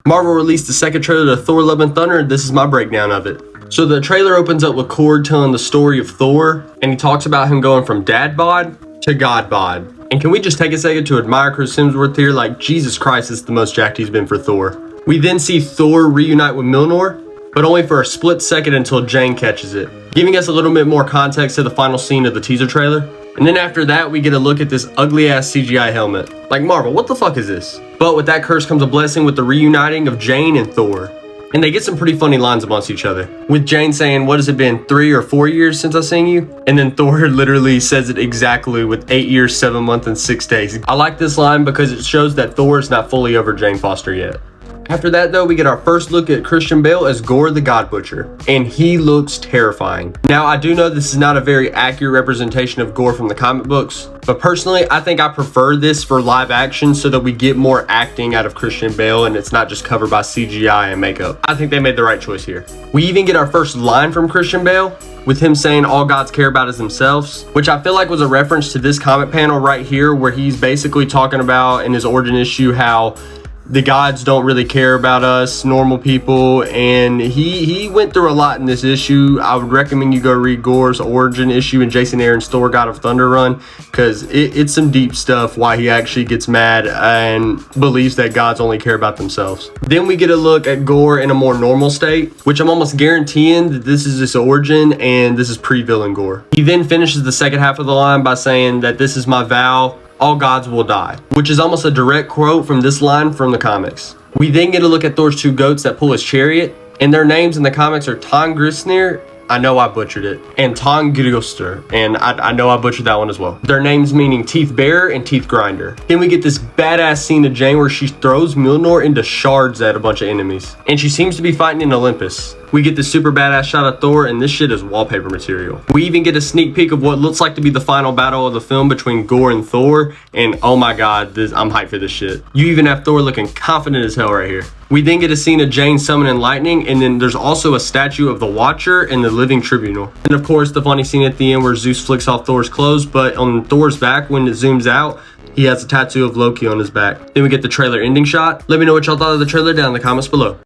Marvel released the second trailer to Thor: Love and Thunder, and this is my breakdown of it. So the trailer opens up with Korg telling the story of Thor, and he talks about him going from dad bod to god bod. And can we just take a second to admire Chris Hemsworth here? Like, Jesus Christ, this is the most jacked he's been for Thor. We then see Thor reunite with Mjolnir, but only for a split second until Jane catches it, giving us a little bit more context to the final scene of the teaser trailer. And then after that, we get a look at this ugly ass CGI helmet. Like, Marvel, what the fuck is this? But with that curse comes a blessing with the reuniting of Jane and Thor. And they get some pretty funny lines amongst each other, with Jane saying, what has it been, 3 or 4 years since I seen you? And then Thor literally says it exactly with 8 years, 7 months, and 6 days. I like this line because it shows that Thor is not fully over Jane Foster yet. After that though, we get our first look at Christian Bale as GORR the God Butcher, and he looks terrifying. Now I do know this is not a very accurate representation of GORR from the comic books, but personally I think I prefer this for live action so that we get more acting out of Christian Bale and it's not just covered by CGI and makeup. I think they made the right choice here. We even get our first line from Christian Bale, with him saying all gods care about is themselves, which I feel like was a reference to this comic panel right here, where he's basically talking about in his origin issue how the gods don't really care about us normal people, and he went through a lot in this issue. I would recommend you go read GORR's origin issue and Jason Aaron's Thor God of Thunder run, because it's some deep stuff why he actually gets mad and believes that gods only care about themselves. Then we get a look at GORR in a more normal state, which I'm almost guaranteeing that this is his origin and this is pre-villain GORR. He then finishes the second half of the line by saying that this is my vow, all gods will die, which is almost a direct quote from this line from the comics. We then get a look at Thor's 2 goats that pull his chariot, and their names in the comics are Tongrisnir, I know I butchered it, and Tongrister, and I know I butchered that one as well. Their names meaning teeth bearer and teeth grinder. Then we get this badass scene of Jane where she throws Mjolnir into shards at a bunch of enemies, and she seems to be fighting in Olympus. We get this super badass shot of Thor, and this shit is wallpaper material. We even get a sneak peek of what looks like to be the final battle of the film between GORR and Thor, and oh my god, I'm hyped for this shit. You even have Thor looking confident as hell right here. We then get a scene of Jane summoning lightning, and then there's also a statue of the Watcher and the Living Tribunal. And of course, the funny scene at the end where Zeus flicks off Thor's clothes, but on Thor's back, when it zooms out, he has a tattoo of Loki on his back. Then we get the trailer ending shot. Let me know what y'all thought of the trailer down in the comments below.